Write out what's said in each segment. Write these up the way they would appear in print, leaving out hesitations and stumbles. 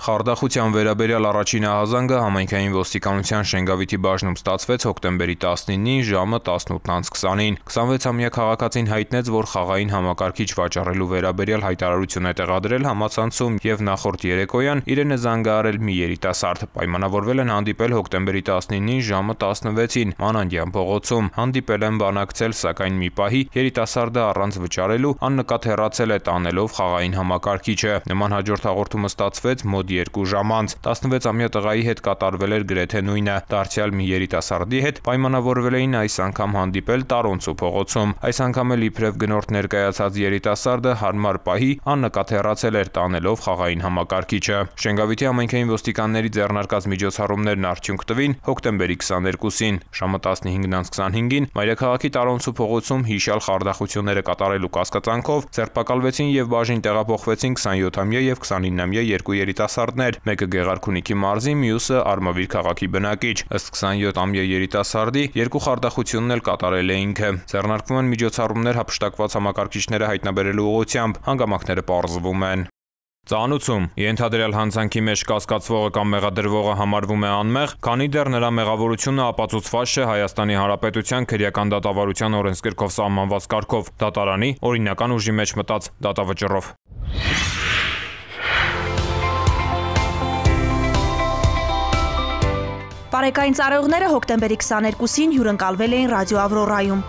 Խարդախության վերաբերյալ առաջին ահազանգը համայնքային ոստիկանության Շենգավիթի բաժնում ստացվեց հոկտեմբերի 19-ին ժամը 18:20-ին։ 26-ամյա քաղաքացին հայտնեց, որ խաղային համակարգիչ վաճառելու վերաբերյալ հայտարարություն է տեղադրել համացանցում եւ նախորդ երեկոյան իրեն է զանգահարել մի երիտասարդ։ Պայմանավորվել են հանդիպել հոկտեմբերի 19-ին ժամը 16-ին Մանանդյան փողոցում։ Հանդիպել են բանակցել, սակայն մի պահի երիտասարդը առանց վճարելու աննկատ հեռացել է տանելով խաղային համակարգիչը։ Նման հաջորդ հաղորդումը ստացվեց մոտ 2 ժամ անց 16-ամյա տղայի հետ կատարվել էր գրեթե նույնը։ Դարձյալ մի երիտասարդի հետ պայմանավորվել էին այս անգամ հանդիպել Տարոնցու փողոցում։ Այս անգամ էլ իբրև գնորդ ներկայացած երիտասարդը հարմար պահի աննկատ հեռացել էր տանելով խաղային համակարգիչը։ Շենգավիթի համայնքային ոստիկանների ձեռնարկած միջոցառումներն արդյունք տվին հոկտեմբերի 22-ին ժամը 15:25-ին մայրաքաղաքի Տարոնցու փողոցում հիշյալ խարդախությունները կատարելու կասկածանքով ձերբակալվեցին եւ բաժին տեղափոխվեցին 27-ամյա եւ 29-ամյա երկու երիտասարդներ, մեկը Գեղարքունիքի մարզի, մյուսը Արմավիր քաղաքի բնակիչ։ Ըստ 27-ամյա երիտասարդի երկու խարդախությունն էլ կատարել է ինքը։ Ձեռնարկվում են միջոցառումներ հափշտակված համակարգիչները հայտնաբերելու ուղղությամբ, հանգամանքները պարզվում են։ Ծանուցում ենթադրյալ հանցանքի մեջ կասկածվողը կամ մեղադրվողը համարվում է անմեղ, քանի դեռ նրա մեղավորությունը ապացուցված չէ Հայաստանի Հանրապետության քրեական դատավարության օրենսգրքով սահմանված կարգով, դատարանի օրինական ուժի մեջ մտած դատավճռով։ Բարեկային ծառայողները հոկտեմբերի 22-ին հյուրընկալվել էին Ռադիո Ավրորայում։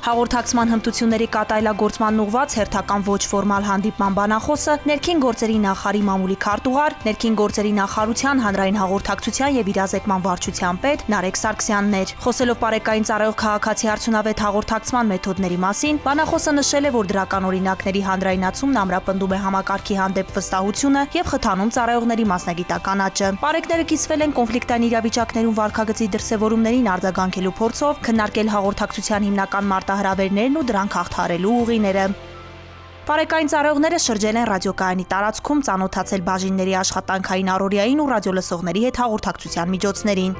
Հաղորդակցման հմտությունների կատարելագործման ուղղված հերթական ոչ ֆորմալ հանդիպման բանախոսը ներքին գործերի նախարարի մամուլի քարտուղար, ներքին գործերի նախարարության հանրային հաղորդակցության եւ իրազեկման վարչության պետ Նարեկ Սարգսյանն էր։ Խոսելով բարեկային ծառայող քաղաքացի արդյունավետ հաղորդակցման մեթոդների մասին, բանախոսը նշել է, որ դրական օրինակների հանրայնացումն ամրապնդում է համակարգի հանդեպ վստահությունը եւ խթանում ծառայողների մասնագիտական աճը։ Բարեկները կիսվել են կոնֆլիկտային իրավիճակներում վարքագծի դրսևորումներին արձագանքելու փորձով, քննարկել հաղորդակցության հիմնական հրավերներն ու դրանք հաղթահարելու ուղիները։ Բարեկային ծառայողները շրջել են ռադիոկայանի տարածքում, ծանոթացել բաժինների աշխատանքային առօրյային ու ռադիոլսողների հետ հաղորդակցության միջոցներին։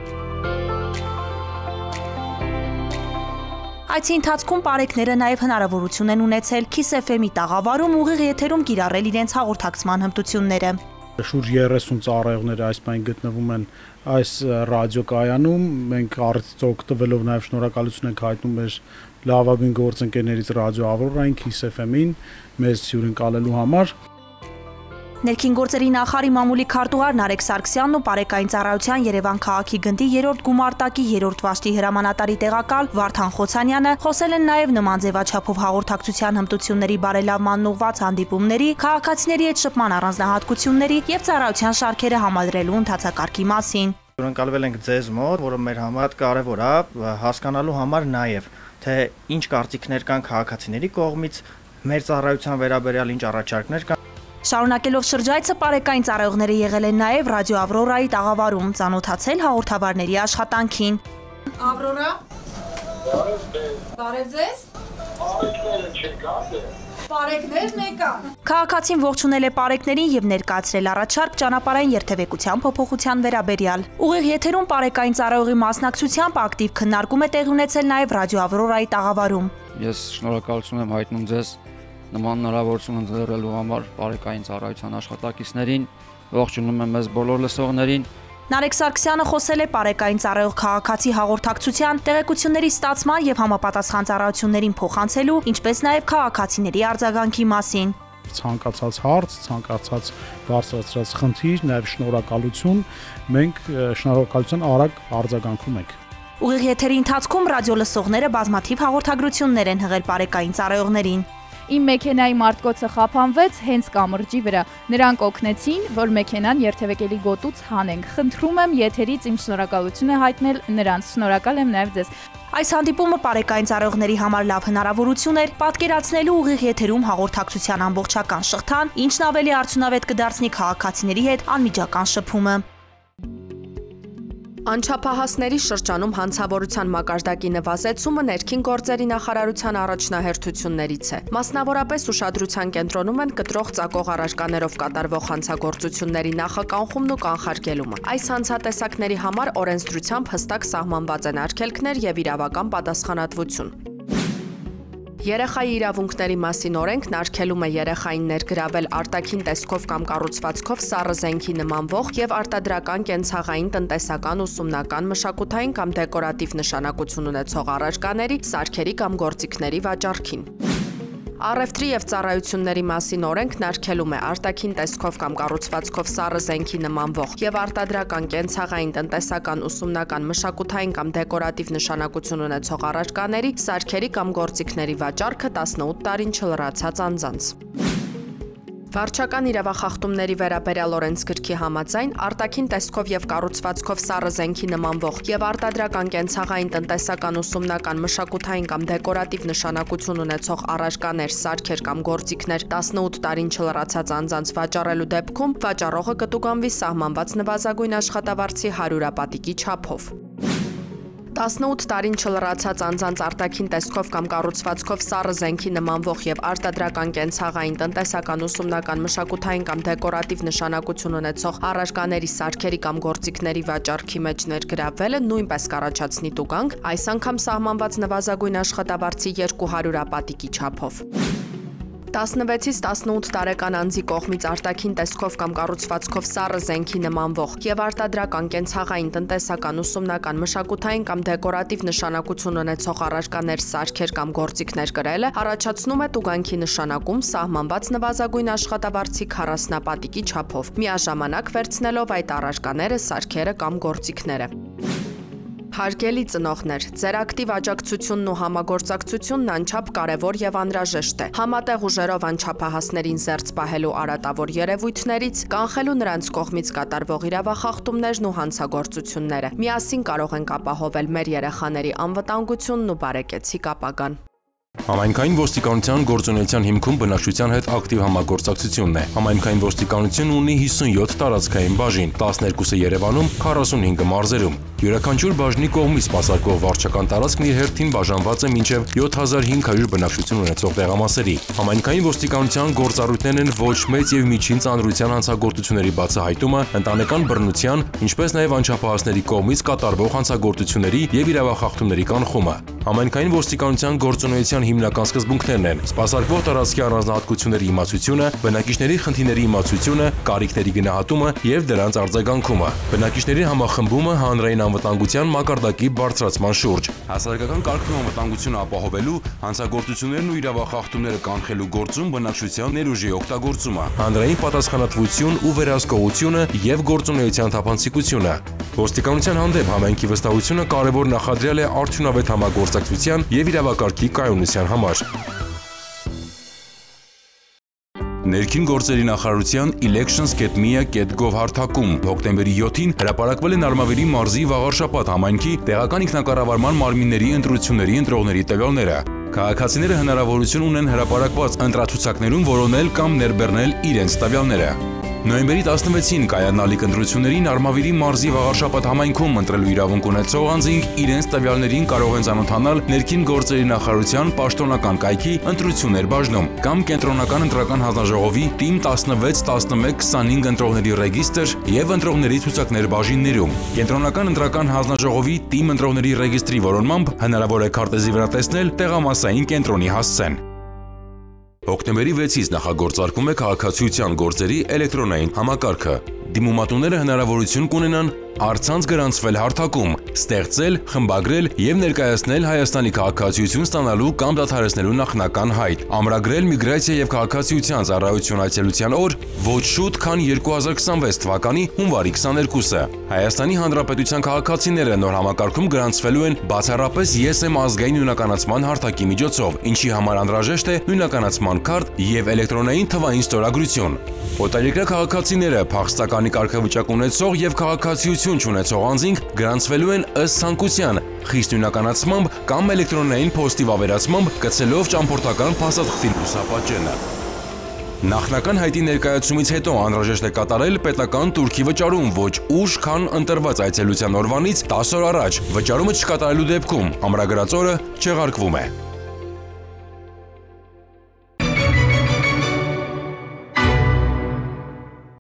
Այցի ընթացքում բարեկները նաև հնարավորություն են ունեցել Kiss FM-ի տաղավարում ուղիղ եթերում կիրառել իրենց հաղորդակցման հմտությունները։ Շուրջ 30 ծառայողներ այս պայն գտնվում են այս ռադիոկայանում։ Մենք արդյոք օգտվելով նաև շնորհակալություն ենք հայտնում մեր լավագույն գործընկերներից Ռադիո Ավրորային, Kiss FM-ին մեզ հյուրընկալելու համար։ Ներքին գործերի նախարարի մամուլի քարտուղար Նարեկ Սարգսյանն ու Բարեկային ծառայության Երևան քաղաքի գնդի 3-րդ գումարտակի 3-րդ վաշտի հրամանատարի տեղակալ Վարդան Խոցանյանը խոսել են նաև նման ձևաչափով հաղորդակցության հմտությունների բարելավման ուղղված հանդիպումների, քաղաքացիների հետ շփման առանձնահատկությունների եւ ծառայության շարքերը համալրելու ընթացակարգի մասին։ Հյուրընկալվել ենք ձեզ մոտ, որը մեր համար կարևոր է հասկանալու համար նաև, թե ինչ կարծիքներ կան քաղաքացիների կողմից, մեր ծառայության վերաբերյալ ինչ առաջարկներ կան։ Շարունակելով շրջայցը բարեկային ծառայողները եղել են նաև Ռադիո Ավրորայի տաղավարում, ծանոթացել հաղորդավարների աշխատանքին։ Ավրորա։ Բարև ձեզ։ Բարեկներն եկան։ Քաղաքացին ողջունել է բարեկներին եւ ներկայացրել առաջարկ ճանապարհային երթևեկության փոփոխության վերաբերյալ։ Ուղիղ եթերում բարեկային ծառայողի մասնակցությամբ ակտիվ քննարկում է տեղի ունեցել նաև Ռադիո Ավրորայի տաղավարում։ Ես շնորհակալություն եմ հայտնում ձեզ նման հնարավորություն ընձեռելու համար բարեկային ծառայության աշխատակիցներին, ողջունում եմ մեզ բոլոր լսողներին։ Նարեկ Սարգսյանը խոսել է բարեկային ծառայող քաղաքացի հաղորդակցության, տեղեկությունների ստացման եւ համապատասխան ծառայություններին փոխանցելու, ինչպես նաեւ քաղաքացիների արձագանքի մասին։ Ցանկացած հարց, ցանկացած բարձրացրած խնդիր, նաեւ շնորհակալություն, մենք շնորհակալության արագ արձագանքում ենք։ Ուղիղ եթերի ընթացքում ռադիոլսողները բազմաթիվ հաղորդագրություններ են հղել բարեկային ծառայողներին։ Իմ մեքենայի մարտկոցը խափանվեց հենց կամրջի վրա։ Նրանք օգնեցին, որ մեքենան երթևեկելի գոտուց հանենք։ Խնդրում եմ եթերից իմ շնորհակալությունը հայտնել նրանց։ Շնորհակալ եմ նաև ձեզ։ Այս հանդիպումը բարեկային ծառայողների համար լավ հնարավորություն էր պատկերացնելու ուղիղ եթերում հաղորդակցության ամբողջական շղթան, ինչն ավելի արդյունավետ կդարձնի քաղաքացիների հետ անմիջական շփումը։ Անչափահասների շրջանում հանցավորության մակարդակի նվազեցումը ներքին գործերի նախարարության առաջնահերթություններից է։ Մասնավորապես ուշադրության կենտրոնում են կտրող ծակող առարկաներով կատարվող հանցագործությունների նախականխումն ու կանխարգելումը։ Այս հանցատեսակների համար օրենսդրությամբ հստակ սահմանված են արգելքներ եւ իրավական պատասխանատվություն։ Երեխայի իրավունքների մասին օրենքն արգելում է երեխային ներգրավել արտաքին տեսքով կամ կառուցվածքով սառը զենքի նմանվող եւ արտադրական, կենցաղային, տնտեսական, ուսումնական, մշակութային կամ դեկորատիվ նշանակություն ունեցող առարկաների, սարքերի կամ գործիքների վաճառքին։ Առևտրի եւ ծառայությունների մասին օրենքն արգելում է արտաքին տեսքով կամ կառուցվածքով սառը զենքի նմանվող եւ արտադրական, կենցաղային, տնտեսական, ուսումնական, մշակութային կամ դեկորատիվ նշանակություն ունեցող առարկաների, սարքերի կամ գործիքների վաճառքը 18 տարին չլրացած անձանց։ Վարչական իրավախախտումների վերաբերյալ օրենսգրքի համաձայն արտաքին տեսքով եւ կառուցվածքով սառը զենքի նմանվող եւ արտադրական, կենցաղային, տնտեսական, ուսումնական, մշակութային կամ դեկորատիվ նշանակություն ունեցող առարկաներ, սարքեր կամ գործիքներ 18 տարին չլրացած անձանց վաճառելու դեպքում վաճառողը կտուգանվի սահմանված նվազագույն աշխատավարձի 100-ապատիկի չափով։ 18 տարին չլրացած անձանց արտաքին տեսքով կամ կառուցվածքով սառը զենքի նմանվող եւ արտադրական, կենցաղային, տնտեսական, ուսումնական, մշակութային կամ դեկորատիվ նշանակություն ունեցող առարկաների, սարքերի կամ գործիքների վաճառքի մեջ ներգրավվելը նույնպես կառաջացնի տուգանք, այս անգամ սահմանված նվազագույն աշխատավարձի 200-ապատիկի չափով։ 16-ից 18 տարեկան անձի կողմից արտաքին տեսքով կամ կառուցվածքով սառը զենքի նմանվող եւ արտադրական, կենցաղային, տնտեսական, ուսումնական, մշակութային կամ դեկորատիվ նշանակություն ունեցող առարկաներ, սարքեր կամ գործիքներ կրելը առաջացնում է տուգանքի նշանակում սահմանված նվազագույն աշխատավարձի 40-ապատիկի չափով, միաժամանակ վերցնելով այդ առարկաները, սարքերը կամ գործիքները։ Հարգելի ծնողներ, ձեր ակտիվ աջակցությունն ու համագործակցությունն անչափ կարևոր եւ անհրաժեշտ է։ Համատեղ ուժերով անչափահասներին զերծ պահելու արատավոր երևույթներից, կանխելու նրանց կողմից կատարվող իրավախախտումներն ու հանցագործությունները։ Միասին կարող ենք ապահովել մեր երեխաների անվտանգությունն ու բարեկեցիկ ապագան։ Համայնքային ոստիկանության գործունեության հիմքում բնակչության հետ ակտիվ համագործակցությունն է։ Համայնքային ոստիկանությունն ունի 57 տարածքային բաժին, 12-ը Երևանում, 45-ը մարզերում։ Յուրաքանչյուր բաժնի կողմից սպասարկվող վարչական տարածքն իր հերթին բաժանված է մինչև 7500 բնակչություն ունեցող տեղամասերի։ Համայնքային ոստիկանության գործառույթներն են ոչ մեծ եւ միջին ծանրության հանցագործությունների բացահայտումը, ընտանեկան բռնության, ինչպես նաեւ անչափահասների կողմից կատարվող հանցագործությունների եւ իրավախախտումների կանխումը։ Համայնքային ոստիկանության գործունեության հիմնական սկզբունքներն են սպասարկվող տարածքի առանձնահատկությունների իմացությունը, բնակիչների խնդիրների իմացությունը, կարիքների գնահատումը եւ դրանց արձագանքումը, բնակիչների համախմբումը հանրային անվտանգության մակարդակի բարձրացման շուրջ, հասարակական կարգն ու անվտանգությունը ապահովելու, հանցագործություններն ու իրավախախտումները կանխելու գործում բնակչության ներուժի օգտագործումը, հանրային պատասխանատվություն ու վերահսկողությունը եւ գործունեության թափանցիկությունը։ Ոստիկանության հանդեպ համայնքի վստահությունը կարևոր նախադրյալ է արդյունավետ համագործակցության եւ իրավակարգի կայունության համար։ Ներքին գործերի նախարարության elections.mia.gov հարթակում հոկտեմբերի 7-ին հրապարակվել են Արմավիրի մարզի Վաղարշապատ համայնքի տեղական ինքնակառավարման մարմինների ընտրությունների ընտրողների տվյալները։ Քաղաքացիները հնարավորություն ունեն հրապարակված ընտրացուցակներում որոնել կամ ներբեռնել իրենց տվյալները։ Նոյեմբերի 16-ին կայանալիք ընտրություններին Արմավիրի մարզի Վաղարշապատ համայնքում ընտրելու իրավունք ունեցող անձինք իրենց տվյալներին կարող են ծանոթանալ ներքին գործերի նախարարության պաշտոնական կայքի ընտրություններ բաժնում կամ կենտրոնական ընտրական հանձնաժողովի թիմ 16-11-25 ընտրողների ռեգիստր եւ ընտրողների ցուցակներ բաժիններում։ Կենտրոնական ընտրական հանձնաժողովի թիմ ընտրողների ռեգիստրի որոնմամբ հնարավոր է քարտեզի վրա տեսնել տեղամասային կենտրոնի հասցեն։ Հոկտեմբերի 6-ից նախագործարկում է քաղաքացիության գործերի էլեկտրոնային համակարգը։ Դիմումատուները հնարավորություն կունենան առցանց գրանցվել հարթակում, ստեղծել, խմբագրել եւ ներկայացնել Հայաստանի քաղաքացիություն ստանալու կամ դադարեցնելու նախնական հայտ, ամրագրել միգրացիա եւ քաղաքացիության ծառայություն այցելության օր ոչ շուտ, քան 2026 թվականի հունվարի 22-ը։ Հայաստանի Հանրապետության քաղաքացիները նոր համակարգում գրանցվելու են բացառապես ԵՍՄ ազգային նույնականացման հարթակի միջոցով, ինչի համար անհրաժեշտ է նույնականացման քարտ եւ էլեկտրոնային թվային ստորագրություն։ Օտարերկրյա քաղաքացիները, փախստականի կարգավիճակ ունեցող եւ քաղաքացիություն չունեցող անձինք գրանցվելու են ըստ ցանկության, խիստ նույնականացմամբ կամ էլեկտրոնային փոստի վավերացմամբ կցելով ճամփորդական փաստաթղթի լուսապատճենը։ Նախնական հայտի ներկայացումից հետո անհրաժեշտ է կատարել պետական տուրքի վճարում ոչ ուշ, քան ընտրված այցելության օրվանից 10 օր առաջ։ Վճարումը չկատարելու դեպքում ամրագրած օրը չեղարկվում է։